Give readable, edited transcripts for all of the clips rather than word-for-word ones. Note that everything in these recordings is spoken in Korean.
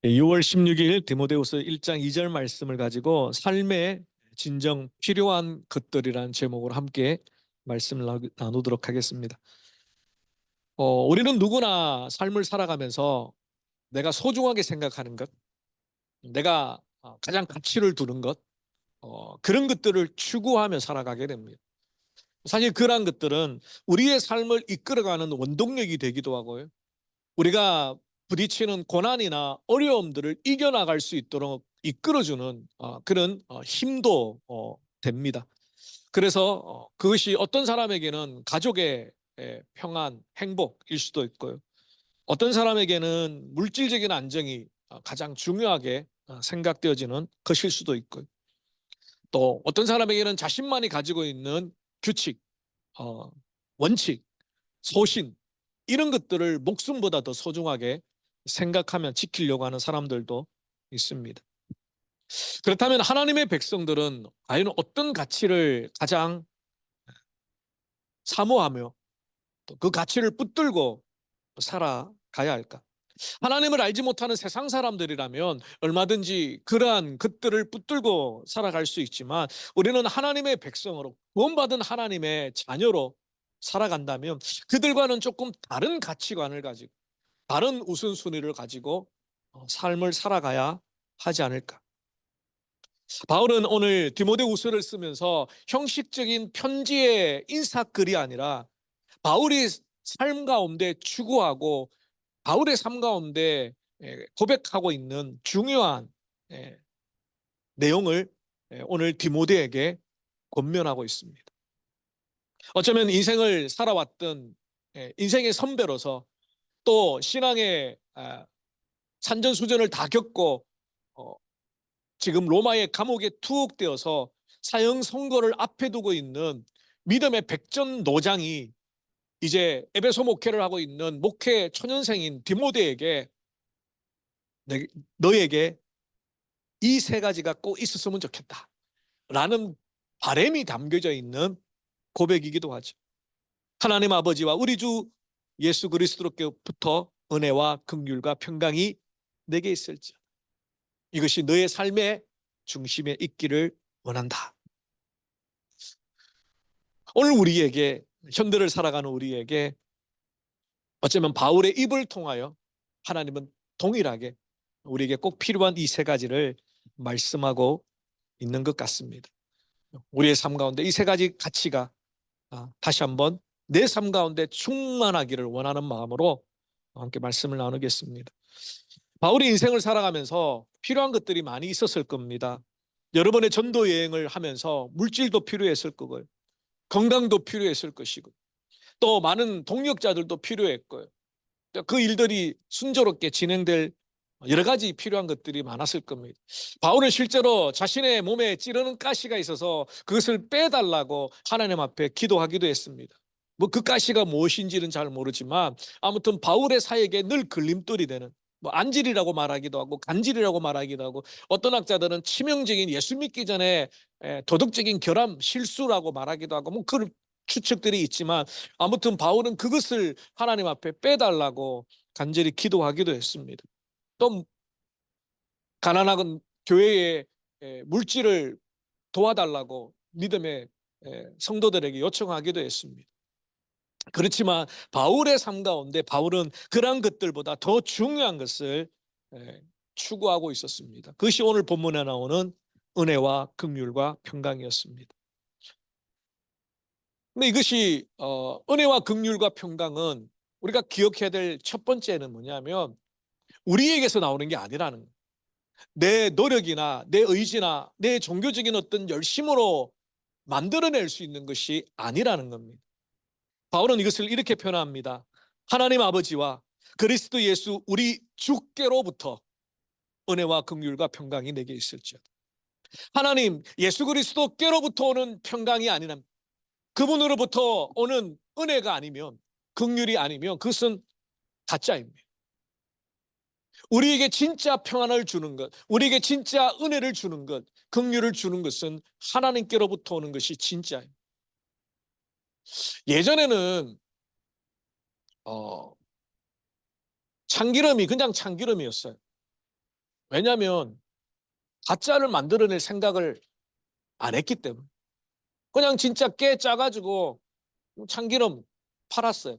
6월 16일 디모데후서 1장 2절 말씀을 가지고 삶의 진정 필요한 것들이라는 제목으로 함께 말씀을 나누도록 하겠습니다. 우리는 누구나 삶을 살아가면서 내가 소중하게 생각하는 것, 내가 가장 가치를 두는 것, 그런 것들을 추구하며 살아가게 됩니다. 사실 그러한 것들은 우리의 삶을 이끌어가는 원동력이 되기도 하고요. 우리가 부딪히는 고난이나 어려움들을 이겨나갈 수 있도록 이끌어주는 그런 힘도 됩니다. 그래서 그것이 어떤 사람에게는 가족의 평안, 행복일 수도 있고요. 어떤 사람에게는 물질적인 안정이 가장 중요하게 생각되어지는 것일 수도 있고요. 또 어떤 사람에게는 자신만이 가지고 있는 규칙, 원칙, 소신 이런 것들을 목숨보다 더 소중하게 생각하며 지키려고 하는 사람들도 있습니다. 그렇다면 하나님의 백성들은 과연 어떤 가치를 가장 사모하며 또 그 가치를 붙들고 살아가야 할까? 하나님을 알지 못하는 세상 사람들이라면 얼마든지 그러한 것들을 붙들고 살아갈 수 있지만 우리는 하나님의 백성으로 구원받은 하나님의 자녀로 살아간다면 그들과는 조금 다른 가치관을 가지고 다른 우선순위를 가지고 삶을 살아가야 하지 않을까. 바울은 오늘 디모데후서를 쓰면서 형식적인 편지의 인사글이 아니라 바울이 삶 가운데 추구하고 바울의 삶 가운데 고백하고 있는 중요한 내용을 오늘 디모데에게 권면하고 있습니다. 어쩌면 인생을 살아왔던 인생의 선배로서 또 신앙의 산전수전을 다 겪고 지금 로마의 감옥에 투옥되어서 사형 선고를 앞에 두고 있는 믿음의 백전노장이 이제 에베소 목회를 하고 있는 목회 초년생인 디모데에게 너에게 이 세 가지가 꼭 있었으면 좋겠다 라는 바람이 담겨져 있는 고백이기도 하죠. 하나님 아버지와 우리 주 예수 그리스도로부터 은혜와 긍휼과 평강이 내게 있을지 이것이 너의 삶의 중심에 있기를 원한다. 오늘 우리에게 현대를 살아가는 우리에게 어쩌면 바울의 입을 통하여 하나님은 동일하게 우리에게 꼭 필요한 이 세 가지를 말씀하고 있는 것 같습니다. 우리의 삶 가운데 이 세 가지 가치가 다시 한번 내 삶 가운데 충만하기를 원하는 마음으로 함께 말씀을 나누겠습니다. 바울이 인생을 살아가면서 필요한 것들이 많이 있었을 겁니다. 여러 번의 전도 여행을 하면서 물질도 필요했을 거고요. 건강도 필요했을 것이고 또 많은 동역자들도 필요했고요. 그 일들이 순조롭게 진행될 여러 가지 필요한 것들이 많았을 겁니다. 바울은 실제로 자신의 몸에 찌르는 가시가 있어서 그것을 빼달라고 하나님 앞에 기도하기도 했습니다. 뭐 그 가시가 무엇인지는 잘 모르지만 아무튼 바울의 사역에 늘 걸림돌이 되는 뭐 안질이라고 말하기도 하고 간질이라고 말하기도 하고 어떤 학자들은 치명적인 예수 믿기 전에 도덕적인 결함 실수라고 말하기도 하고 뭐 그런 추측들이 있지만 아무튼 바울은 그것을 하나님 앞에 빼달라고 간절히 기도하기도 했습니다. 또 가난한 교회의 물질을 도와달라고 믿음의 성도들에게 요청하기도 했습니다. 그렇지만 바울의 삶 가운데 바울은 그러한 것들보다 더 중요한 것을 추구하고 있었습니다. 그것이 오늘 본문에 나오는 은혜와 긍휼과 평강이었습니다. 근데 이것이 은혜와 긍휼과 평강은 우리가 기억해야 될 첫 번째는 뭐냐면 우리에게서 나오는 게 아니라는 거예요. 내 노력이나 내 의지나 내 종교적인 어떤 열심으로 만들어낼 수 있는 것이 아니라는 겁니다. 바울은 이것을 이렇게 표현합니다. 하나님 아버지와 그리스도 예수 우리 주께로부터 은혜와 긍휼과 평강이 내게 있을지어다. 하나님 예수 그리스도께로부터 오는 평강이 아니라 그분으로부터 오는 은혜가 아니면 긍휼이 아니면 그것은 가짜입니다. 우리에게 진짜 평안을 주는 것, 우리에게 진짜 은혜를 주는 것, 긍휼을 주는 것은 하나님께로부터 오는 것이 진짜예요. 예전에는 참기름이 그냥 참기름이었어요. 왜냐하면 가짜를 만들어낼 생각을 안 했기 때문에. 그냥 진짜 깨 짜가지고 참기름 팔았어요.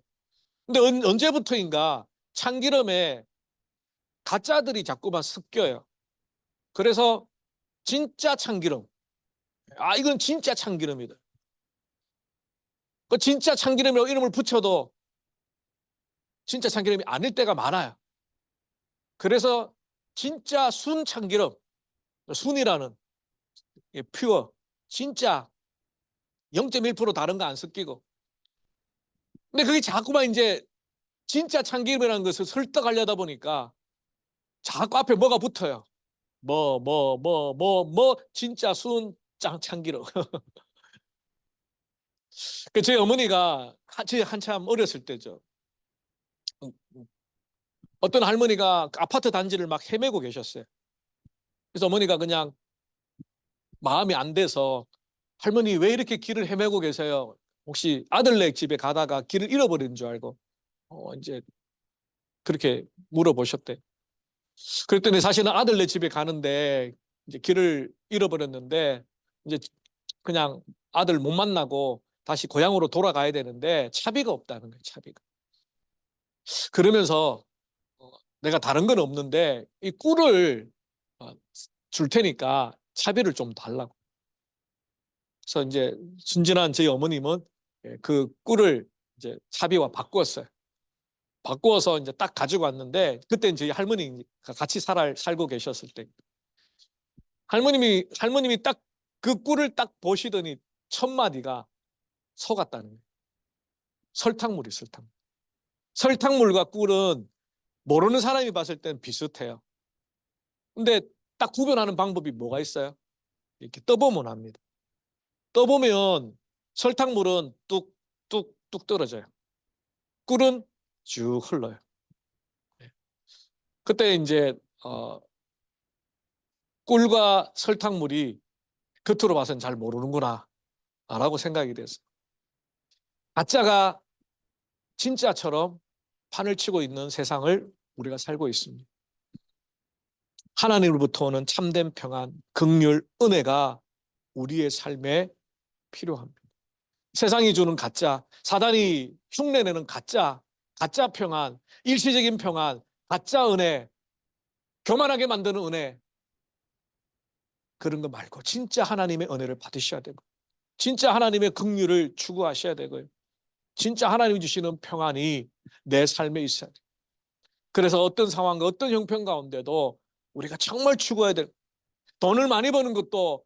근데 언제부터인가 참기름에 가짜들이 자꾸만 섞여요. 그래서 진짜 참기름. 아, 이건 진짜 참기름이다. 그 진짜 참기름이라고 이름을 붙여도 진짜 참기름이 아닐 때가 많아요. 그래서 진짜 순 참기름, 순이라는 퓨어, 진짜 0.1% 다른 거 안 섞이고. 근데 그게 자꾸만 이제 진짜 참기름이라는 것을 설득하려다 보니까 자꾸 앞에 뭐가 붙어요. 진짜 순 참기름. 그 저희 어머니가 저희 한참 어렸을 때죠. 어떤 할머니가 아파트 단지를 막 헤매고 계셨어요. 그래서 어머니가 그냥 마음이 안 돼서 할머니 왜 이렇게 길을 헤매고 계세요? 혹시 아들네 집에 가다가 길을 잃어버린 줄 알고 이제 그렇게 물어보셨대. 그랬더니 사실은 아들네 집에 가는데 이제 길을 잃어버렸는데 이제 그냥 아들 못 만나고 다시 고향으로 돌아가야 되는데 차비가 없다는 거예요. 차비가. 그러면서 내가 다른 건 없는데 이 꿀을 어, 줄 테니까 차비를 좀 달라고. 그래서 이제 순진한 저희 어머님은 그 꿀을 이제 차비와 바꾸었어요. 바꾸어서 이제 딱 가지고 왔는데 그때 저희 할머니가 같이 살고 계셨을 때 할머님이 딱 그 꿀을 딱 보시더니 첫 마디가 속았다는 거예요. 설탕물이 설탕. 설탕물과 꿀은 모르는 사람이 봤을 땐 비슷해요. 근데 딱 구별하는 방법이 뭐가 있어요? 이렇게 떠보면 합니다. 떠보면 설탕물은 뚝뚝뚝 떨어져요. 꿀은 쭉 흘러요. 그때 이제 꿀과 설탕물이 겉으로 봐서는 잘 모르는구나 라고 생각이 됐어요. 가짜가 진짜처럼 판을 치고 있는 세상을 우리가 살고 있습니다. 하나님으로부터 오는 참된 평안, 긍휼, 은혜가 우리의 삶에 필요합니다. 세상이 주는 가짜, 사단이 흉내내는 가짜, 가짜 평안, 일시적인 평안, 가짜 은혜, 교만하게 만드는 은혜, 그런 거 말고 진짜 하나님의 은혜를 받으셔야 되고 진짜 하나님의 긍휼을 추구하셔야 되고요. 진짜 하나님이 주시는 평안이 내 삶에 있어야 돼요. 그래서 어떤 상황과 어떤 형편 가운데도 우리가 정말 추구해야 될, 돈을 많이 버는 것도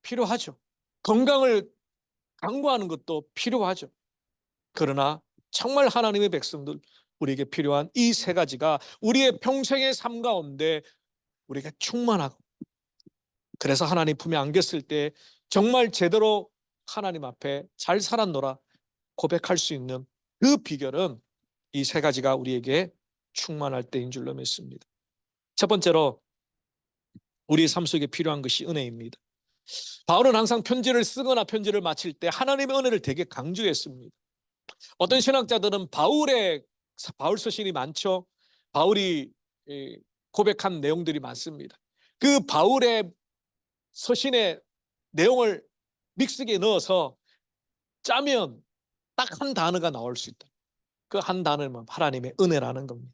필요하죠. 건강을 강구하는 것도 필요하죠. 그러나 정말 하나님의 백성들, 우리에게 필요한 이 세 가지가 우리의 평생의 삶 가운데 우리가 충만하고, 그래서 하나님 품에 안겼을 때 정말 제대로 하나님 앞에 잘 살았노라 고백할 수 있는 그 비결은 이 세 가지가 우리에게 충만할 때인 줄로 믿습니다. 첫 번째로 우리의 삶 속에 필요한 것이 은혜입니다. 바울은 항상 편지를 쓰거나 편지를 마칠 때 하나님의 은혜를 되게 강조했습니다. 어떤 신학자들은 바울 서신이 많죠. 바울이 고백한 내용들이 많습니다. 그 바울의 서신의 내용을 믹스기에 넣어서 짜면 딱 한 단어가 나올 수 있다. 그 한 단어는 하나님의 은혜라는 겁니다.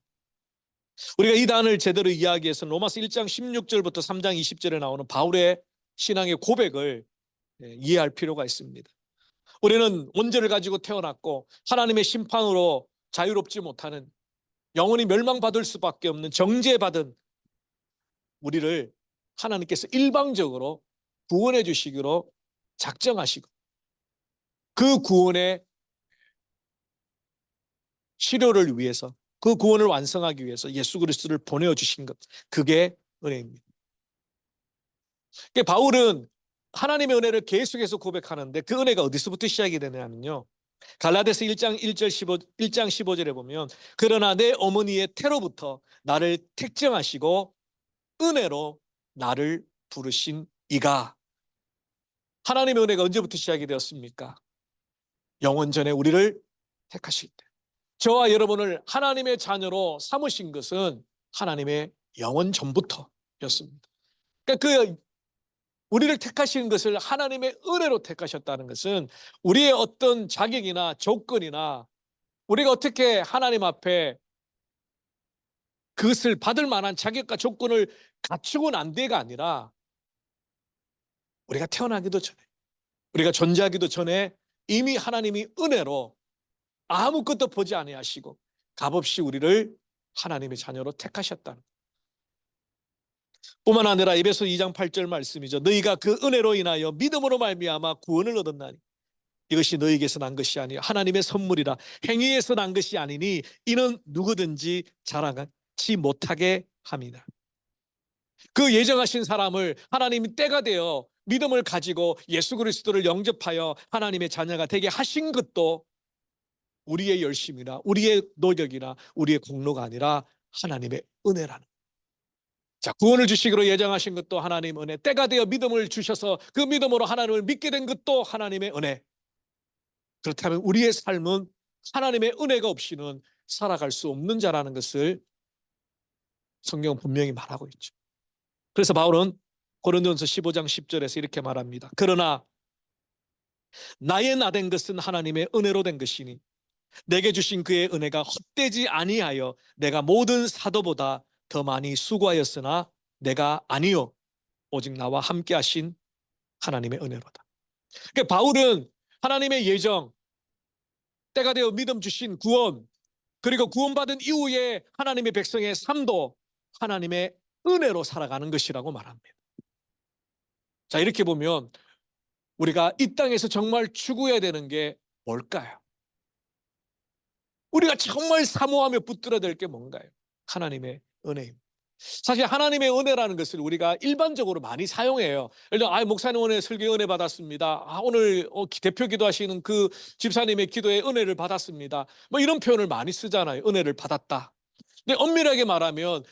우리가 이 단어를 제대로 이야기해서 로마서 1장 16절부터 3장 20절에 나오는 바울의 신앙의 고백을 이해할 필요가 있습니다. 우리는 원죄를 가지고 태어났고 하나님의 심판으로 자유롭지 못하는, 영원히 멸망받을 수밖에 없는 정죄받은 우리를 하나님께서 일방적으로 구원해 주시기로 작정하시고 그 구원의 치료를 위해서, 그 구원을 완성하기 위해서 예수 그리스도를 보내주신 것, 그게 은혜입니다. 바울은 하나님의 은혜를 계속해서 고백하는데 그 은혜가 어디서부터 시작이 되냐면요, 갈라디아서 1장 1장 15절에 보면 그러나 내 어머니의 태로부터 나를 택정하시고 은혜로 나를 부르신 이가. 하나님의 은혜가 언제부터 시작이 되었습니까? 영원 전에 우리를 택하실 때, 저와 여러분을 하나님의 자녀로 삼으신 것은 하나님의 영원 전부터였습니다. 그러니까 그 우리를 택하신 것을 하나님의 은혜로 택하셨다는 것은 우리의 어떤 자격이나 조건이나 우리가 어떻게 하나님 앞에 그것을 받을 만한 자격과 조건을 갖추고 난 데가 아니라 우리가 태어나기도 전에, 우리가 존재하기도 전에 이미 하나님이 은혜로 아무것도 보지 아니하시고 값없이 우리를 하나님의 자녀로 택하셨다는 뿐만 아니라 에베소 2장 8절 말씀이죠. 너희가 그 은혜로 인하여 믿음으로 말미암아 구원을 얻었나니 이것이 너희에게서 난 것이 아니요 하나님의 선물이라. 행위에서 난 것이 아니니 이는 누구든지 자랑하지 못하게 함이라. 그 예정하신 사람을 하나님이 때가 되어 믿음을 가지고 예수 그리스도를 영접하여 하나님의 자녀가 되게 하신 것도 우리의 열심이나 우리의 노력이나 우리의 공로가 아니라 하나님의 은혜라는. 자, 구원을 주시기로 예정하신 것도 하나님 은혜, 때가 되어 믿음을 주셔서 그 믿음으로 하나님을 믿게 된 것도 하나님의 은혜. 그렇다면 우리의 삶은 하나님의 은혜가 없이는 살아갈 수 없는 자라는 것을 성경은 분명히 말하고 있죠. 그래서 바울은 고린도전서 15장 10절에서 이렇게 말합니다. 그러나 나의 나 된 것은 하나님의 은혜로 된 것이니 내게 주신 그의 은혜가 헛되지 아니하여 내가 모든 사도보다 더 많이 수고하였으나 내가 아니요 오직 나와 함께 하신 하나님의 은혜로다. 그러니까 바울은 하나님의 예정, 때가 되어 믿음 주신 구원, 그리고 구원받은 이후에 하나님의 백성의 삶도 하나님의 은혜로 살아가는 것이라고 말합니다. 자, 이렇게 보면 우리가 이 땅에서 정말 추구해야 되는 게 뭘까요? 우리가 정말 사모하며 붙들어야 될 게 뭔가요? 하나님의 은혜입니다. 사실 하나님의 은혜라는 것을 우리가 일반적으로 많이 사용해요. 예를 들어, 목사님 오늘 설교 은혜 받았습니다. 오늘 대표 기도하시는 그 집사님의 기도에 은혜를 받았습니다. 뭐 이런 표현을 많이 쓰잖아요. 은혜를 받았다. 근데 엄밀하게 말하면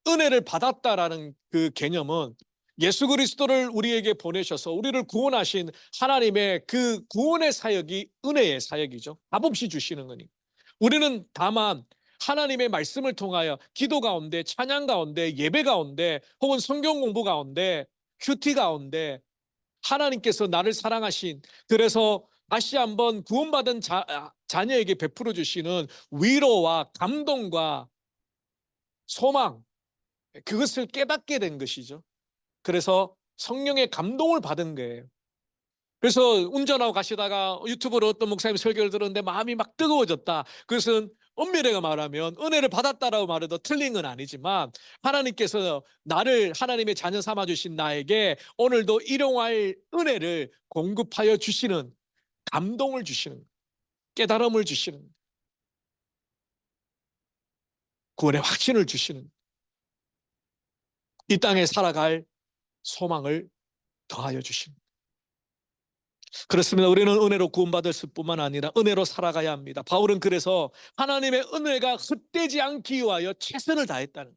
은혜를 받았다라는 그 개념은 예수 그리스도를 우리에게 보내셔서 우리를 구원하신 하나님의 그 구원의 사역이 은혜의 사역이죠. 값없이 주시는 거니. 우리는 다만 하나님의 말씀을 통하여 기도 가운데, 찬양 가운데, 예배 가운데, 혹은 성경 공부 가운데, 큐티 가운데 하나님께서 나를 사랑하신, 그래서 다시 한번 구원받은 자녀에게 베풀어 주시는 위로와 감동과 소망, 그것을 깨닫게 된 것이죠. 그래서 성령의 감동을 받은 거예요. 그래서 운전하고 가시다가 유튜브로 어떤 목사님 설교를 들었는데 마음이 막 뜨거워졌다. 그것은 엄밀하게 말하면 은혜를 받았다라고 말해도 틀린 건 아니지만 하나님께서 나를 하나님의 자녀 삼아주신 나에게 오늘도 일용할 은혜를 공급하여 주시는, 감동을 주시는, 깨달음을 주시는, 구원의 확신을 주시는, 이 땅에 살아갈 소망을 더하여 주십니다. 그렇습니다. 우리는 은혜로 구원받을 뿐만 아니라 은혜로 살아가야 합니다. 바울은 그래서 하나님의 은혜가 헛되지 않기 위하여 최선을 다했다는,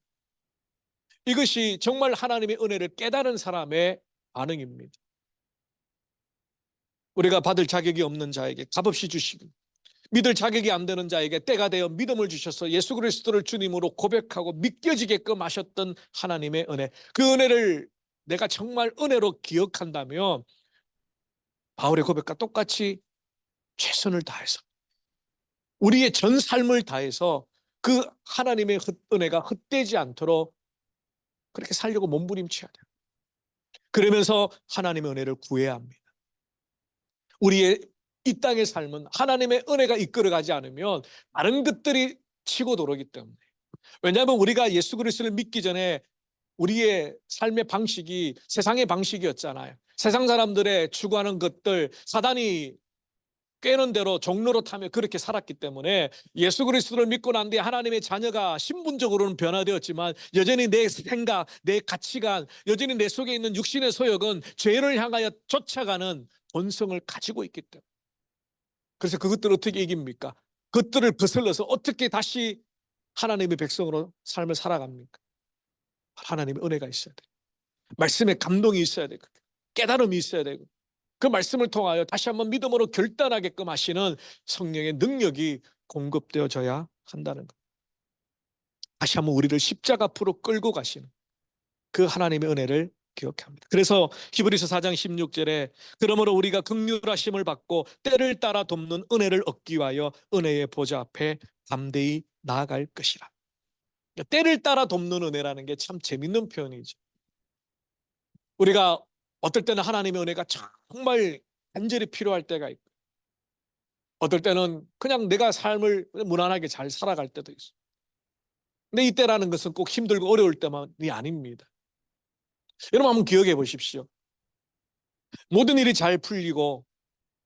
이것이 정말 하나님의 은혜를 깨달은 사람의 반응입니다. 우리가 받을 자격이 없는 자에게 값없이 주시고 믿을 자격이 안 되는 자에게 때가 되어 믿음을 주셔서 예수 그리스도를 주님으로 고백하고 믿겨지게끔 하셨던 하나님의 은혜, 그 은혜를 내가 정말 은혜로 기억한다면 바울의 고백과 똑같이 최선을 다해서 우리의 전 삶을 다해서 그 하나님의 은혜가 헛되지 않도록 그렇게 살려고 몸부림쳐야 돼요. 그러면서 하나님의 은혜를 구해야 합니다. 우리의 이 땅의 삶은 하나님의 은혜가 이끌어가지 않으면 다른 것들이 치고 들어오기 때문에. 왜냐하면 우리가 예수 그리스도를 믿기 전에 우리의 삶의 방식이 세상의 방식이었잖아요. 세상 사람들의 추구하는 것들, 사단이 꿰는 대로 종로로 타며 그렇게 살았기 때문에 예수 그리스도를 믿고 난 뒤에 하나님의 자녀가 신분적으로는 변화되었지만 여전히 내 생각, 내 가치관, 여전히 내 속에 있는 육신의 소욕은 죄를 향하여 쫓아가는 본성을 가지고 있기 때문에. 그래서 그것들을 어떻게 이깁니까? 그것들을 거슬러서 어떻게 다시 하나님의 백성으로 삶을 살아갑니까? 하나님의 은혜가 있어야 돼요. 말씀의 감동이 있어야 되고 깨달음이 있어야 되고 그 말씀을 통하여 다시 한번 믿음으로 결단하게끔 하시는 성령의 능력이 공급되어져야 한다는 것. 다시 한번 우리를 십자가 앞으로 끌고 가시는 그 하나님의 은혜를 기억합니다. 그래서 히브리서 4장 16절에 그러므로 우리가 긍휼하심을 받고 때를 따라 돕는 은혜를 얻기 위하여 은혜의 보좌 앞에 담대히 나아갈 것이라. 때를 따라 돕는 은혜라는 게 참 재밌는 표현이죠. 우리가 어떨 때는 하나님의 은혜가 정말 간절히 필요할 때가 있고, 어떨 때는 그냥 내가 삶을 무난하게 잘 살아갈 때도 있어요. 근데 이때라는 것은 꼭 힘들고 어려울 때만이 아닙니다. 여러분 한번 기억해 보십시오. 모든 일이 잘 풀리고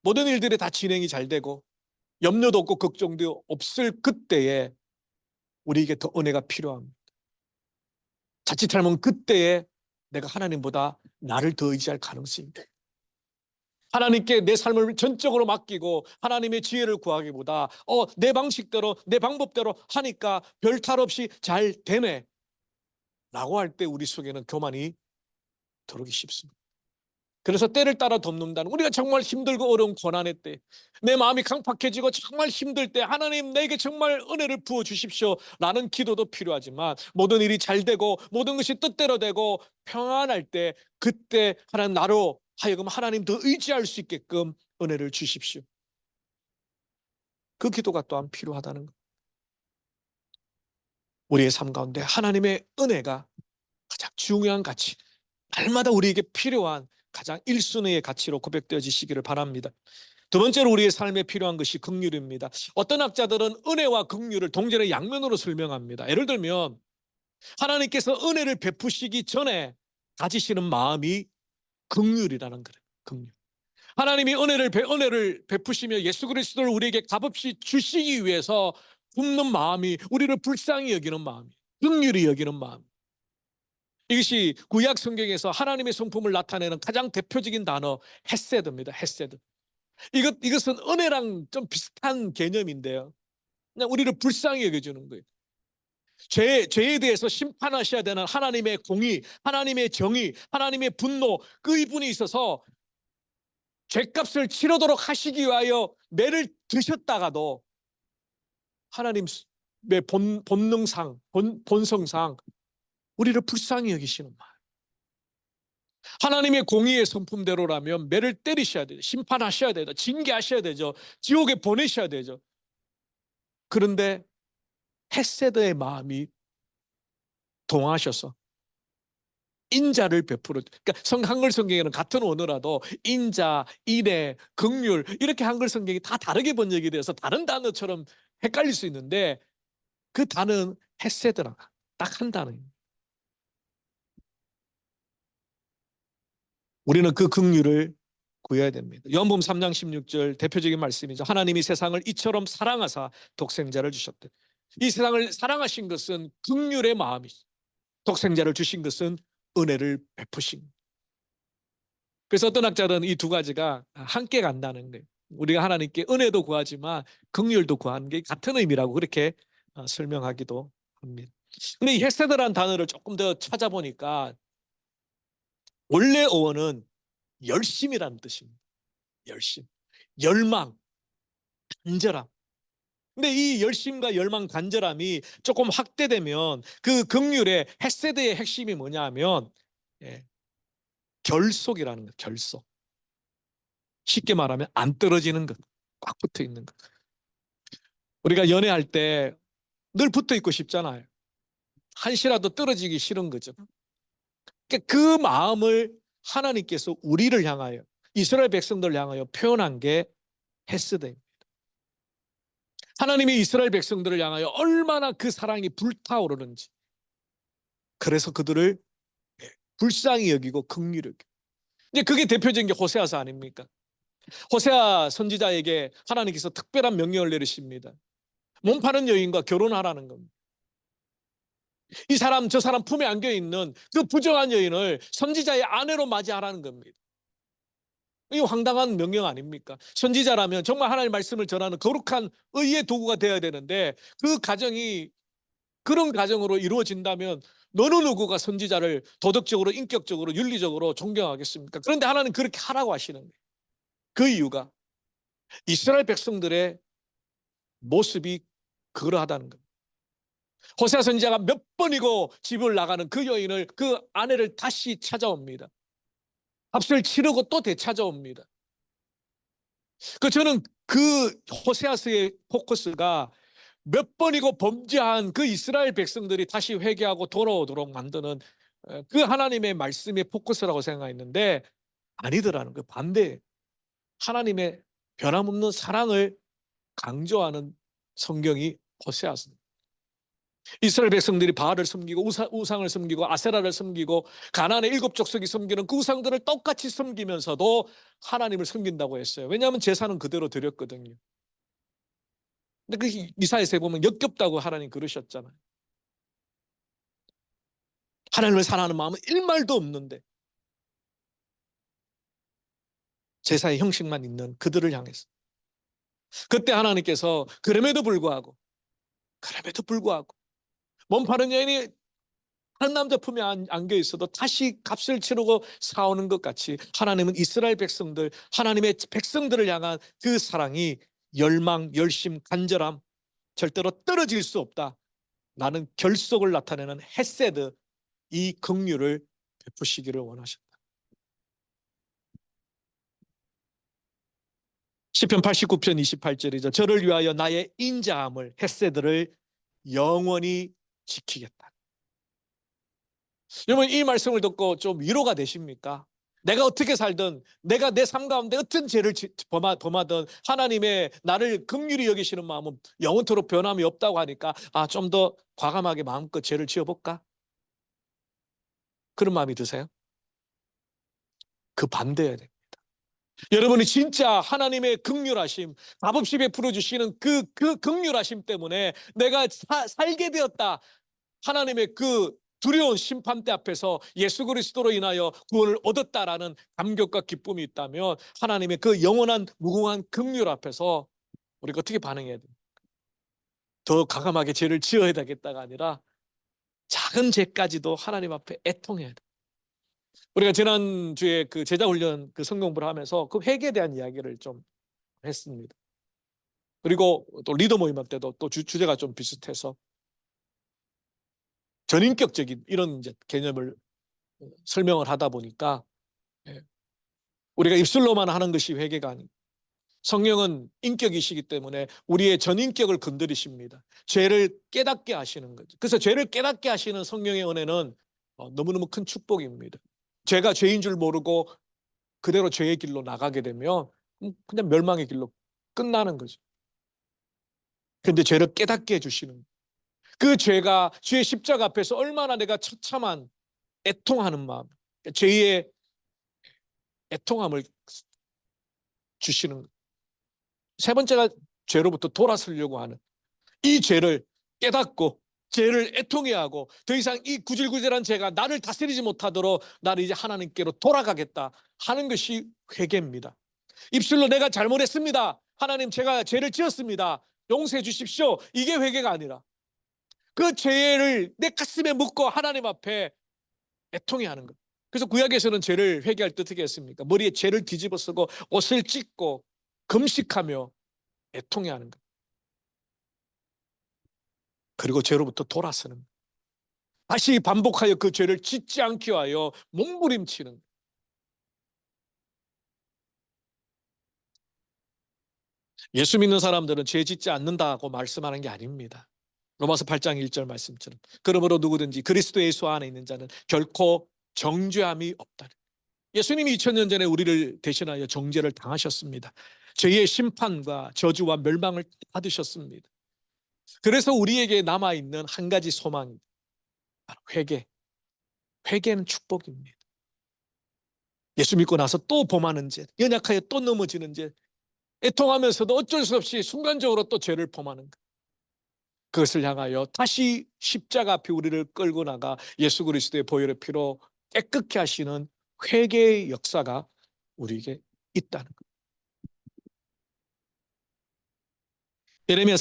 모든 일들이 다 진행이 잘 되고 염려도 없고 걱정도 없을 그때에 우리에게 더 은혜가 필요합니다. 자칫하면 그때에 내가 하나님보다 나를 더 의지할 가능성이 있다. 하나님께 내 삶을 전적으로 맡기고 하나님의 지혜를 구하기보다 내 방식대로 내 방법대로 하니까 별 탈 없이 잘 되네 라고 할 때 우리 속에는 교만이 들어오기 쉽습니다. 그래서 때를 따라 돕는다는, 우리가 정말 힘들고 어려운 고난의 때, 내 마음이 강팍해지고 정말 힘들 때 하나님 내게 정말 은혜를 부어주십시오 라는 기도도 필요하지만, 모든 일이 잘 되고 모든 것이 뜻대로 되고 평안할 때, 그때 하나님 나로 하여금 하나님 더 의지할 수 있게끔 은혜를 주십시오. 그 기도가 또한 필요하다는 것. 우리의 삶 가운데 하나님의 은혜가 가장 중요한 가치, 날마다 우리에게 필요한 가장 1순위의 가치로 고백되어지시기를 바랍니다. 두 번째로 우리의 삶에 필요한 것이 긍휼입니다. 어떤 학자들은 은혜와 긍휼을 동전의 양면으로 설명합니다. 예를 들면 하나님께서 은혜를 베푸시기 전에 가지시는 마음이 긍휼이라는 거예요. 긍휼. 하나님이 은혜를 베푸시며 예수 그리스도를 우리에게 값없이 주시기 위해서 굽는 마음이 우리를 불쌍히 여기는 마음이, 긍휼히 여기는 마음. 이것이 구약 성경에서 하나님의 성품을 나타내는 가장 대표적인 단어 헤세드입니다. 헤세드. 이것은 은혜랑 좀 비슷한 개념인데요. 그냥 우리를 불쌍히 여겨주는 거예요. 죄에 대해서 심판하셔야 되는 하나님의 공의, 하나님의 정의, 하나님의 분노, 그 이분이 있어서 죄값을 치르도록 하시기 위하여 매를 드셨다가도 하나님의 본능상, 본성상 우리를 불쌍히 여기시는 말. 하나님의 공의의 성품대로라면 매를 때리셔야 되죠. 심판하셔야 되죠. 징계하셔야 되죠. 지옥에 보내셔야 되죠. 그런데 헤세드의 마음이 동하셔서 인자를 베풀어. 그러니까 한글 성경에는 같은 언어라도 인자, 인애, 긍휼 이렇게 한글 성경이 다 다르게 번역이 돼서 다른 단어처럼 헷갈릴 수 있는데, 그 단어는 헤세드라 딱 한 단어입니다. 우리는 그 긍휼을 구해야 됩니다. 요한복음 3장 16절 대표적인 말씀이죠. 하나님이 세상을 이처럼 사랑하사 독생자를 주셨대. 이 세상을 사랑하신 것은 긍휼의 마음이죠. 독생자를 주신 것은 은혜를 베푸신. 그래서 어떤 학자들은 이 두 가지가 함께 간다는 거예요. 우리가 하나님께 은혜도 구하지만 긍휼도 구하는 게 같은 의미라고 그렇게 설명하기도 합니다. 근데 이 헤세드라는 단어를 조금 더 찾아보니까 원래 어원은 열심이라는 뜻입니다. 열심, 열망, 간절함. 근데 이 열심과 열망, 간절함이 조금 확대되면 그 긍휼의 헤세드의 핵심이 뭐냐면 결속이라는 것. 결속. 쉽게 말하면 안 떨어지는 것, 꽉 붙어 있는 것. 우리가 연애할 때 늘 붙어 있고 싶잖아요. 한시라도 떨어지기 싫은 거죠. 그러니까 그 마음을 하나님께서 우리를 향하여, 이스라엘 백성들을 향하여 표현한 게 헤세드입니다. 하나님이 이스라엘 백성들을 향하여 얼마나 그 사랑이 불타오르는지, 그래서 그들을 불쌍히 여기고 긍휼히 여기고. 이제 그게 대표적인 게 호세아서 아닙니까? 호세아 선지자에게 하나님께서 특별한 명령을 내리십니다. 몸 파는 여인과 결혼하라는 겁니다. 이 사람 저 사람 품에 안겨 있는 그 부정한 여인을 선지자의 아내로 맞이하라는 겁니다. 이 황당한 명령 아닙니까? 선지자라면 정말 하나님의 말씀을 전하는 거룩한 의의 도구가 되어야 되는데, 그 가정이 그런 가정으로 이루어진다면 어느 누구가 선지자를 도덕적으로, 인격적으로, 윤리적으로 존경하겠습니까? 그런데 하나님 그렇게 하라고 하시는 거예요. 그 이유가 이스라엘 백성들의 모습이 그러하다는 겁니다. 호세아 선지자가 몇 번이고 집을 나가는 그 여인을, 그 아내를 다시 찾아옵니다. 값을 치르고 또 되찾아옵니다. 저는 그 호세아서의 포커스가 몇 번이고 범죄한 그 이스라엘 백성들이 다시 회개하고 돌아오도록 만드는 그 하나님의 말씀의 포커스라고 생각했는데 아니더라는 그 반대, 하나님의 변함없는 사랑을 강조하는 성경이 호세아서입니다. 이스라엘 백성들이 바알을 섬기고 우상을 섬기고 아세라를 섬기고 가나안의 7족속이 섬기는 그 우상들을 똑같이 섬기면서도 하나님을 섬긴다고 했어요. 왜냐하면 제사는 그대로 드렸거든요. 근데 그 이사야서에 보면 역겹다고 하나님 그러셨잖아요. 하나님을 사랑하는 마음은 일말도 없는데 제사의 형식만 있는 그들을 향해서, 그때 하나님께서 그럼에도 불구하고 몸 파는 여인이 한 남자 품에 안겨 있어도 다시 값을 치르고 싸우는 것 같이 하나님은 이스라엘 백성들, 하나님의 백성들을 향한 그 사랑이 열망, 열심, 간절함, 절대로 떨어질 수 없다, 나는 결속을 나타내는 헤세드, 이 긍휼을 베푸시기를 원하셨다. 시편 89편 28절이죠. 저를 위하여 나의 인자함을, 헤세드를 영원히 지키겠다. 여러분, 이 말씀을 듣고 좀 위로가 되십니까? 내가 어떻게 살든, 내가 내 삶 가운데 어떤 죄를 범하든 하나님의 나를 긍휼히 여기시는 마음은 영원토록 변함이 없다고 하니까 좀 더 과감하게 마음껏 죄를 지어볼까? 그런 마음이 드세요? 그 반대여야 돼. 여러분이 진짜 하나님의 긍휼하심, 값없이 베풀어 주시는 그 긍휼하심 때문에 내가 살게 되었다, 하나님의 그 두려운 심판대 앞에서 예수 그리스도로 인하여 구원을 얻었다라는 감격과 기쁨이 있다면 하나님의 그 영원한 무궁한 긍휼 앞에서 우리가 어떻게 반응해야 됩니까? 더 과감하게 죄를 지어야 되겠다가 아니라 작은 죄까지도 하나님 앞에 애통해야 돼. 우리가 지난주에 그 제자훈련 그 성공부를 하면서 그 회개에 대한 이야기를 좀 했습니다. 그리고 또 리더 모임 때도 또 주제가 좀 비슷해서 전인격적인 이런 이제 개념을 설명을 하다 보니까 우리가 입술로만 하는 것이 회개가 아니고 성령은 인격이시기 때문에 우리의 전인격을 건드리십니다. 죄를 깨닫게 하시는 거죠. 그래서 죄를 깨닫게 하시는 성령의 은혜는 너무너무 큰 축복입니다. 죄가 죄인 줄 모르고 그대로 죄의 길로 나가게 되면 그냥 멸망의 길로 끝나는 거죠. 그런데 죄를 깨닫게 해주시는, 그 죄가 죄의 십자가 앞에서 얼마나 내가 처참한 애통하는 마음, 죄의 애통함을 주시는. 세 번째가 죄로부터 돌아서려고 하는 이 죄를 깨닫고 죄를 애통해야 하고 더 이상 이 구질구질한 죄가 나를 다스리지 못하도록 나를 이제 하나님께로 돌아가겠다 하는 것이 회개입니다. 입술로 내가 잘못했습니다, 하나님 제가 죄를 지었습니다, 용서해 주십시오, 이게 회개가 아니라 그 죄를 내 가슴에 묻고 하나님 앞에 애통해 하는 것. 그래서 구약에서는 죄를 회개할 때 어떻게 했습니까? 머리에 죄를 뒤집어 쓰고 옷을 찢고 금식하며 애통해 하는 것. 그리고 죄로부터 돌아서는 것. 다시 반복하여 그 죄를 짓지 않기 위하여 몸부림치는 것. 예수 믿는 사람들은 죄 짓지 않는다고 말씀하는 게 아닙니다. 로마서 8장 1절 말씀처럼 그러므로 누구든지 그리스도 예수 안에 있는 자는 결코 정죄함이 없다. 예수님이 2000년 전에 우리를 대신하여 정죄를 당하셨습니다. 죄의 심판과 저주와 멸망을 받으셨습니다. 그래서 우리에게 남아있는 한 가지 소망이 바로 회개. 회개는 축복입니다. 예수 믿고 나서 또 범하는 죄, 연약하여 또 넘어지는 죄, 애통하면서도 어쩔 수 없이 순간적으로 또 죄를 범하는 것. 그것을 향하여 다시 십자가 앞에 우리를 끌고 나가 예수 그리스도의 보혈의 피로 깨끗게 하시는 회개의 역사가 우리에게 있다는 것. 예레미야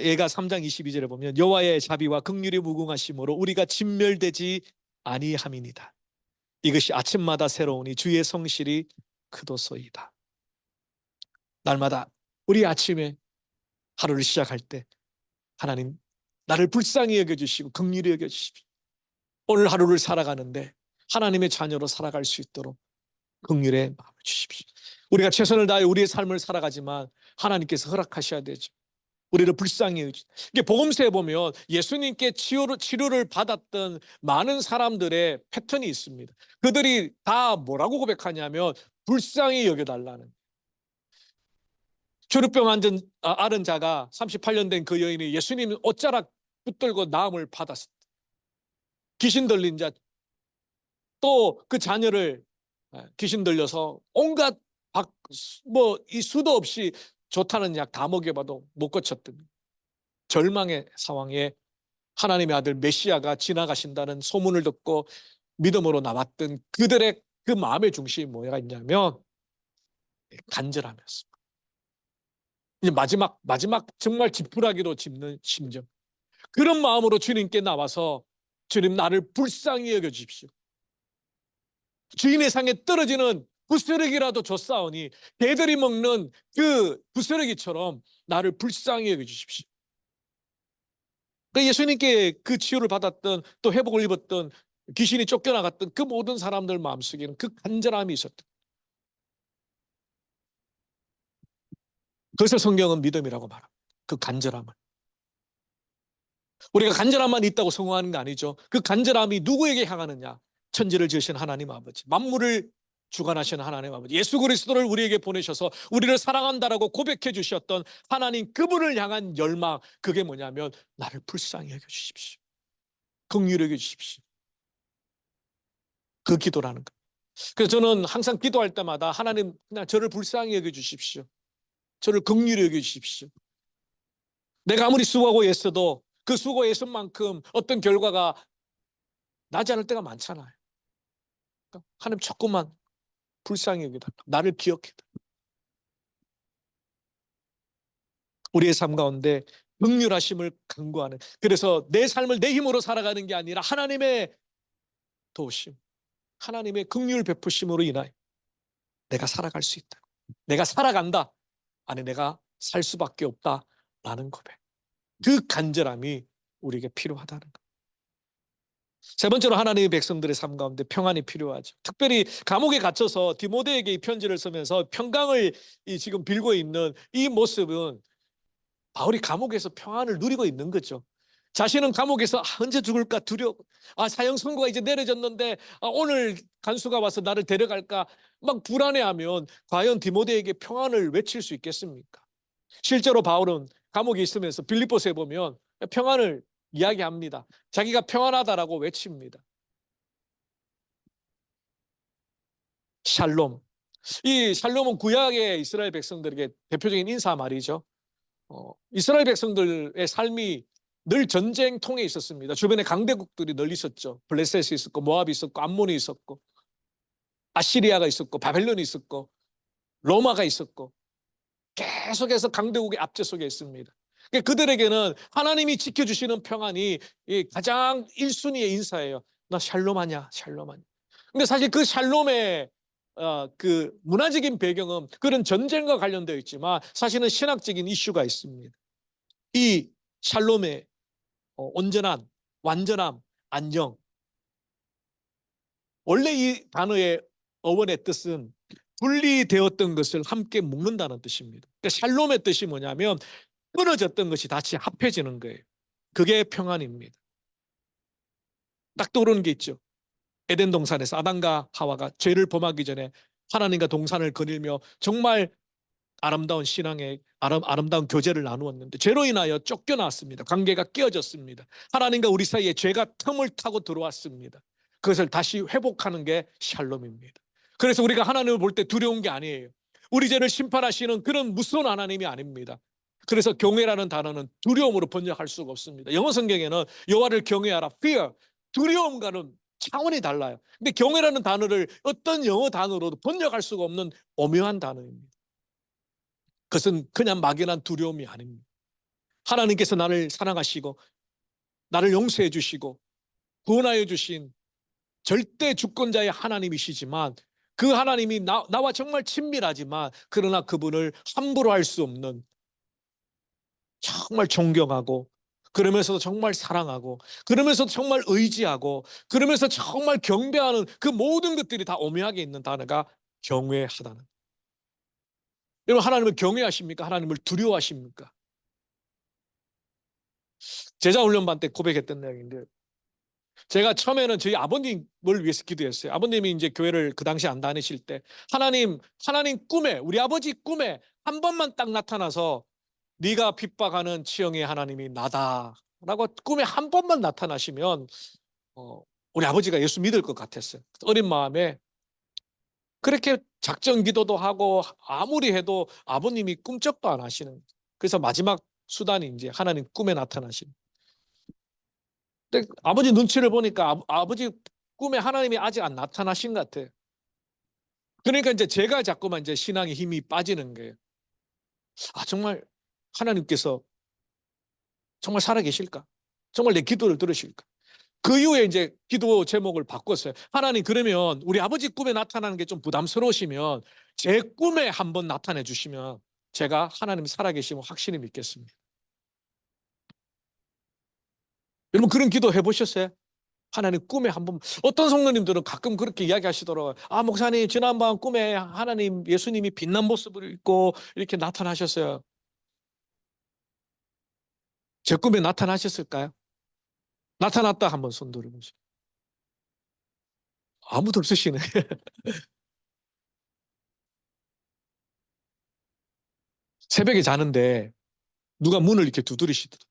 예가 3장 22절에 보면 여호와의 자비와 긍휼이 무궁하심으로 우리가 진멸되지 아니함이니이다. 이것이 아침마다 새로우니 주의 성실이 크도소이다. 날마다 우리 아침에 하루를 시작할 때 하나님 나를 불쌍히 여겨주시고 긍휼히 여겨주십시오. 오늘 하루를 살아가는데 하나님의 자녀로 살아갈 수 있도록 긍휼의 마음을 주십시오. 우리가 최선을 다해 우리의 삶을 살아가지만 하나님께서 허락하셔야 되죠. 우리를 불쌍히 여겨주십시오. 이게 복음서에 보면 예수님께 치료를 받았던 많은 사람들의 패턴이 있습니다. 그들이 다 뭐라고 고백하냐면 불쌍히 여겨달라는. 주류병 앓은 자가 38년 된 그 여인이 예수님 옷자락 붙들고 나음을 받았습니다. 귀신 들린 자, 또 그 자녀를 귀신 들려서 온갖 이 수도 없이 좋다는 약 다 먹여봐도 못 고쳤던 절망의 상황에 하나님의 아들 메시아가 지나가신다는 소문을 듣고 믿음으로 나왔던 그들의 그 마음의 중심이 뭐가 있냐면 간절함이었습니다. 이제 마지막 정말 지푸라기로 짚는 심정. 그런 마음으로 주님께 나와서 주님 나를 불쌍히 여겨주십시오. 주인의 상에 떨어지는 부스러기라도 줬사오니 개들이 먹는 그 부스러기처럼 나를 불쌍히 여겨주십시오. 그러니까 예수님께 그 치유를 받았던 또 회복을 입었던 귀신이 쫓겨나갔던 그 모든 사람들 마음속에는 그 간절함이 있었던, 그래서 성경은 믿음이라고 말합니다. 그 간절함을. 우리가 간절함만 있다고 성공하는 게 아니죠. 그 간절함이 누구에게 향하느냐? 천지를 지으신 하나님 아버지, 만물을 주관하시는 하나님 아버지, 예수 그리스도를 우리에게 보내셔서 우리를 사랑한다라고 고백해 주셨던 하나님, 그분을 향한 열망, 그게 뭐냐면 나를 불쌍히 여겨주십시오, 긍휼히 여겨주십시오. 그 기도라는 거예요. 그래서 저는 항상 기도할 때마다 하나님 그냥 저를 불쌍히 여겨주십시오, 저를 긍휼히 여겨주십시오. 내가 아무리 수고하고 애써도 그 수고 애쓴 만큼 어떤 결과가 나지 않을 때가 많잖아요. 그러니까 하나님 조금만 불쌍히 여기다, 나를 기억해다. 우리의 삶 가운데 긍휼하심을 간구하는, 그래서 내 삶을 내 힘으로 살아가는 게 아니라 하나님의 도우심, 하나님의 긍휼 베푸심으로 인하여 내가 살아갈 수 있다, 내가 살아간다, 아니 내가 살 수밖에 없다라는 고백, 그 간절함이 우리에게 필요하다는 것. 세 번째로 하나님의 백성들의 삶 가운데 평안이 필요하죠. 특별히 감옥에 갇혀서 디모데에게 이 편지를 쓰면서 평강을 지금 빌고 있는 이 모습은 바울이 감옥에서 평안을 누리고 있는 거죠. 자신은 감옥에서 언제 죽을까 두려워, 사형 선고가 이제 내려졌는데 오늘 간수가 와서 나를 데려갈까 막 불안해하면 과연 디모데에게 평안을 외칠 수 있겠습니까? 실제로 바울은 감옥에 있으면서 빌립보서에 보면 평안을 이야기합니다. 자기가 평안하다라고 외칩니다. 샬롬. 이 샬롬은 구약의 이스라엘 백성들에게 대표적인 인사 말이죠. 이스라엘 백성들의 삶이 늘 전쟁통에 있었습니다. 주변에 강대국들이 널리 있었죠. 블레셋이 있었고, 모압이 있었고, 암몬이 있었고, 아시리아가 있었고, 바벨론이 있었고, 로마가 있었고, 계속해서 강대국의 압제 속에 있습니다. 그들에게는 하나님이 지켜주시는 평안이 가장 1순위의 인사예요. 나 샬롬하냐, 샬롬하냐. 근데 사실 그 샬롬의 그 문화적인 배경은 그런 전쟁과 관련되어 있지만 사실은 신학적인 이슈가 있습니다. 이 샬롬의 온전한, 완전함, 안녕. 원래 이 단어의 어원의 뜻은 분리되었던 것을 함께 묶는다는 뜻입니다. 그러니까 샬롬의 뜻이 뭐냐면 끊어졌던 것이 다시 합해지는 거예요. 그게 평안입니다. 딱 떠오르는 게 있죠. 에덴 동산에서 아담과 하와가 죄를 범하기 전에 하나님과 동산을 거닐며 정말 아름다운 신앙의 아름다운 교제를 나누었는데 죄로 인하여 쫓겨났습니다. 관계가 깨어졌습니다. 하나님과 우리 사이에 죄가 틈을 타고 들어왔습니다. 그것을 다시 회복하는 게 샬롬입니다. 그래서 우리가 하나님을 볼 때 두려운 게 아니에요. 우리 죄를 심판하시는 그런 무서운 하나님이 아닙니다. 그래서 경외라는 단어는 두려움으로 번역할 수가 없습니다. 영어 성경에는 여호와를 경외하라, fear, 두려움과는 차원이 달라요. 근데 경외라는 단어를 어떤 영어 단어로도 번역할 수가 없는 오묘한 단어입니다. 그것은 그냥 막연한 두려움이 아닙니다. 하나님께서 나를 사랑하시고 나를 용서해 주시고 구원하여 주신 절대 주권자의 하나님이시지만 그 하나님이 나와 정말 친밀하지만 그러나 그분을 함부로 할 수 없는, 정말 존경하고 그러면서도 정말 사랑하고, 그러면서도 정말 의지하고, 그러면서 정말 경배하는 그 모든 것들이 다 오묘하게 있는 단어가 경외하다는. 여러분, 하나님을 경외하십니까? 하나님을 두려워하십니까? 제자훈련반 때 고백했던 내용인데, 제가 처음에는 저희 아버님을 위해서 기도했어요. 아버님이 이제 교회를 그 당시 안 다니실 때, 하나님 꿈에, 우리 아버지 꿈에 한 번만 딱 나타나서 네가 핍박하는 치영의 하나님이 나다라고 꿈에 한 번만 나타나시면 우리 아버지가 예수 믿을 것 같았어요. 어린 마음에 그렇게 작전 기도도 하고 아무리 해도 아버님이 꿈쩍도 안 하시는. 그래서 마지막 수단이 이제 하나님 꿈에 나타나신. 근데 아버지 눈치를 보니까 아버지 꿈에 하나님이 아직 안 나타나신 것 같아요. 그러니까 이제 제가 자꾸만 이제 신앙의 힘이 빠지는 거예요. 아, 정말 하나님께서 정말 살아계실까? 정말 내 기도를 들으실까? 그 이후에 이제 기도 제목을 바꿨어요. 하나님, 그러면 우리 아버지 꿈에 나타나는 게 좀 부담스러우시면 제 꿈에 한번 나타내 주시면 제가 하나님 살아계심을 확실히 믿겠습니다. 여러분, 그런 기도 해보셨어요? 하나님 꿈에 한번. 어떤 성도님들은 가끔 그렇게 이야기하시더라고요. 아, 목사님, 지난밤 꿈에 하나님, 예수님이 빛난 모습을 입고 이렇게 나타나셨어요. 제 꿈에 나타나셨을까요? 나타났다 한번 손 들어보세요. 아무도 없으시네. 새벽에 자는데 누가 문을 이렇게 두드리시더라고요.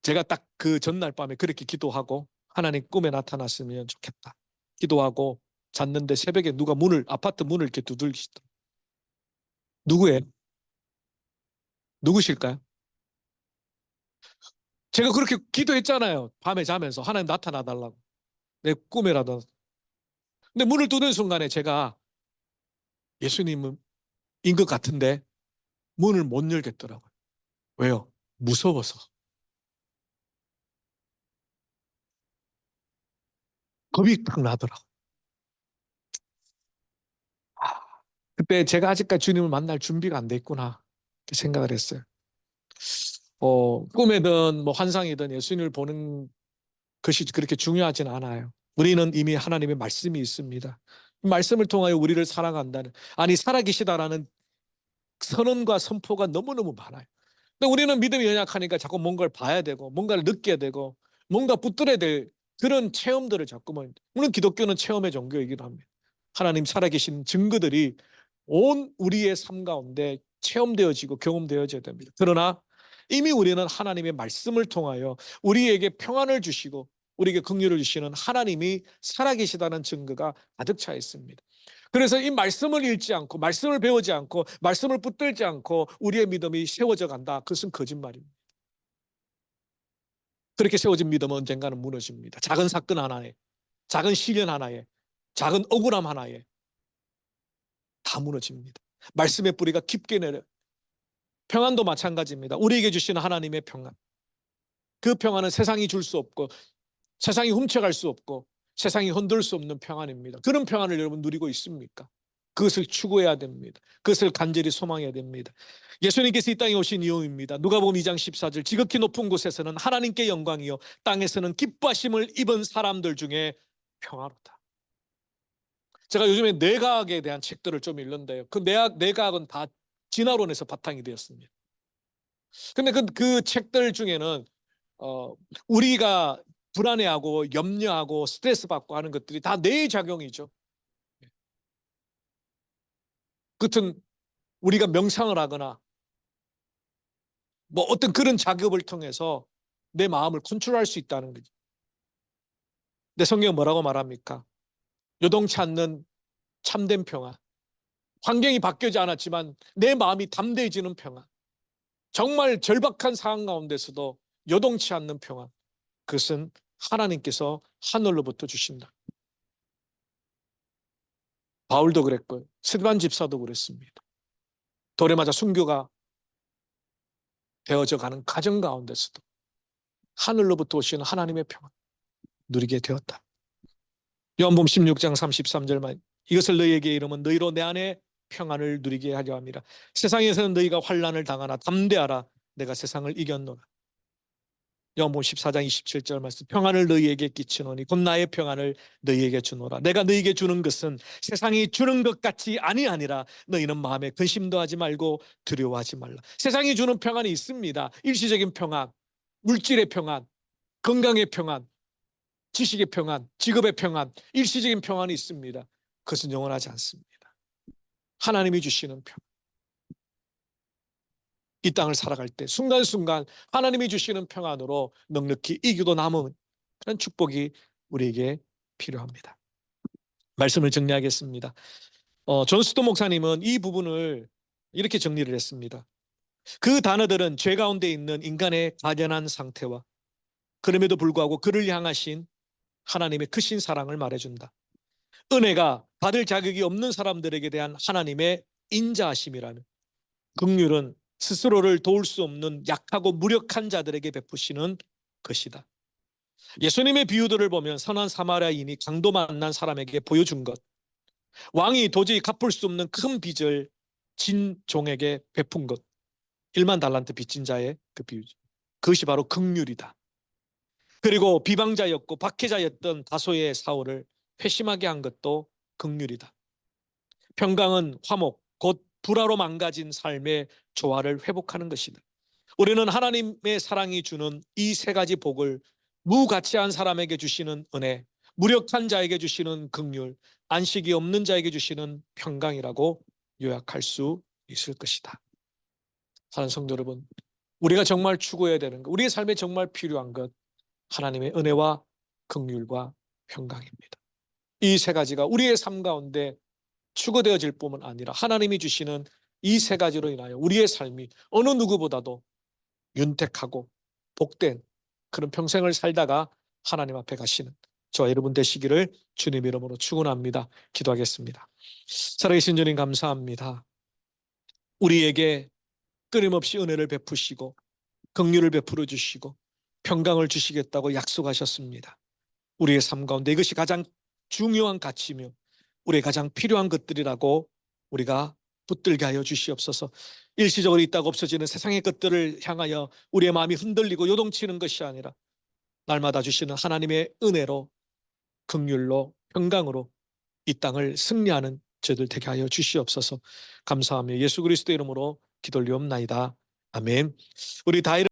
제가 딱 그 전날 밤에 그렇게 기도하고 하나님 꿈에 나타났으면 좋겠다. 기도하고 잤는데 새벽에 누가 아파트 문을 이렇게 두들기시더라고요. 누구예요? 누구실까요? 제가 그렇게 기도했잖아요. 밤에 자면서 하나님 나타나달라고. 내 꿈에라도. 근데 문을 두드는 순간에 제가 예수님인 것 같은데 문을 못 열겠더라고요. 왜요? 무서워서. 겁이 딱 나더라고요. 아, 그때 제가 아직까지 주님을 만날 준비가 안 돼 있구나. 이렇게 생각을 했어요. 꿈이든 뭐 환상이든 예수님을 보는 것이 그렇게 중요하진 않아요. 우리는 이미 하나님의 말씀이 있습니다. 말씀을 통하여 우리를 사랑한다는, 아니 살아계시다라는 선언과 선포가 너무너무 많아요. 근데 우리는 믿음이 연약하니까 자꾸 뭔가를 봐야 되고 뭔가를 느껴야 되고 뭔가 붙들어야 될 그런 체험들을 자꾸만. 물론 기독교는 체험의 종교이기도 합니다. 하나님 살아계신 증거들이 온 우리의 삶 가운데 체험되어지고 경험되어져야 됩니다. 그러나 이미 우리는 하나님의 말씀을 통하여 우리에게 평안을 주시고 우리에게 긍휼을 주시는 하나님이 살아계시다는 증거가 가득 차 있습니다. 그래서 이 말씀을 읽지 않고 말씀을 배우지 않고 말씀을 붙들지 않고 우리의 믿음이 세워져 간다. 그것은 거짓말입니다. 그렇게 세워진 믿음은 언젠가는 무너집니다. 작은 사건 하나에, 작은 시련 하나에, 작은 억울함 하나에 다 무너집니다. 말씀의 뿌리가 깊게 내려. 평안도 마찬가지입니다. 우리에게 주시는 하나님의 평안. 그 평안은 세상이 줄 수 없고 세상이 훔쳐갈 수 없고 세상이 흔들 수 없는 평안입니다. 그런 평안을 여러분 누리고 있습니까? 그것을 추구해야 됩니다. 그것을 간절히 소망해야 됩니다. 예수님께서 이 땅에 오신 이유입니다. 누가복음 2장 14절, 지극히 높은 곳에서는 하나님께 영광이요 땅에서는 기뻐하심을 입은 사람들 중에 평화롭다. 제가 요즘에 뇌과학에 대한 책들을 좀 읽는데요. 그 뇌과학은 다 진화론에서 바탕이 되었습니다. 근데 그 책들 중에는 어, 우리가 불안해하고 염려하고 스트레스 받고 하는 것들이 다 뇌의 작용이죠. 그것은 우리가 명상을 하거나 뭐 어떤 그런 작업을 통해서 내 마음을 컨트롤할 수 있다는 거죠. 내 성경은 뭐라고 말합니까? 요동치 않는 참된 평안. 환경이 바뀌지 않았지만 내 마음이 담대해지는 평안. 정말 절박한 상황 가운데서도 요동치 않는 평안. 그것은 하나님께서 하늘로부터 주신다. 바울도 그랬고요. 스데반 집사도 그랬습니다. 돌에 맞아 순교가 되어져 가는 과정 가운데서도 하늘로부터 오시는 하나님의 평안 누리게 되었다. 요한복음 16장 33절만, 이것을 너희에게 이르면 너희로 내 안에 평안을 누리게 하려 함이라. 세상에서는 너희가 환난을 당하나 담대하라. 내가 세상을 이겼노라. 요한복음 14장 27절 말씀, 평안을 너희에게 끼치노니 곧 나의 평안을 너희에게 주노라. 내가 너희에게 주는 것은 세상이 주는 것 같이 아니라 너희는 마음에 근심도 하지 말고 두려워하지 말라. 세상이 주는 평안이 있습니다. 일시적인 평안, 물질의 평안, 건강의 평안, 지식의 평안, 직업의 평안, 일시적인 평안이 있습니다. 그것은 영원하지 않습니다. 하나님이 주시는 평안, 이 땅을 살아갈 때 순간순간 하나님이 주시는 평안으로 넉넉히 이기고 남은 그런 축복이 우리에게 필요합니다. 말씀을 정리하겠습니다. 존 스토 목사님은 이 부분을 이렇게 정리를 했습니다. 그 단어들은 죄 가운데 있는 인간의 가련한 상태와 그럼에도 불구하고 그를 향하신 하나님의 크신 사랑을 말해준다. 은혜가 받을 자격이 없는 사람들에게 대한 하나님의 인자하심이라는, 긍휼은 스스로를 도울 수 없는 약하고 무력한 자들에게 베푸시는 것이다. 예수님의 비유들을 보면 선한 사마리아인이 강도 만난 사람에게 보여준 것, 왕이 도저히 갚을 수 없는 큰 빚을 진 종에게 베푼 것, 1만 달란트 빚진 자의 그 비유죠. 그것이 바로 긍휼이다. 그리고 비방자였고 박해자였던 다소의 사울을 회심하게 한 것도 긍휼이다. 평강은 화목, 곧 불화로 망가진 삶의 조화를 회복하는 것이다. 우리는 하나님의 사랑이 주는 이 세 가지 복을 무가치한 사람에게 주시는 은혜, 무력한 자에게 주시는 긍휼, 안식이 없는 자에게 주시는 평강이라고 요약할 수 있을 것이다. 사랑하는 성도 여러분, 우리가 정말 추구해야 되는 것, 우리의 삶에 정말 필요한 것, 하나님의 은혜와 긍휼과 평강입니다. 이 세 가지가 우리의 삶 가운데 추구되어질 뿐만 아니라 하나님이 주시는 이 세 가지로 인하여 우리의 삶이 어느 누구보다도 윤택하고 복된 그런 평생을 살다가 하나님 앞에 가시는 저와 여러분 되시기를 주님 이름으로 축원합니다. 기도하겠습니다. 살아계신 주님 감사합니다. 우리에게 끊임없이 은혜를 베푸시고 긍휼을 베풀어 주시고 평강을 주시겠다고 약속하셨습니다. 우리의 삶 가운데 이것이 가장 중요한 가치며 우리의 가장 필요한 것들이라고 우리가 붙들게 하여 주시옵소서. 일시적으로 있다가 없어지는 세상의 것들을 향하여 우리의 마음이 흔들리고 요동치는 것이 아니라 날마다 주시는 하나님의 은혜로, 긍휼로, 평강으로 이 땅을 승리하는 저들 되게 하여 주시옵소서. 감사하며 예수 그리스도 이름으로 기도를 올리옵나이다. 아멘. 우리 다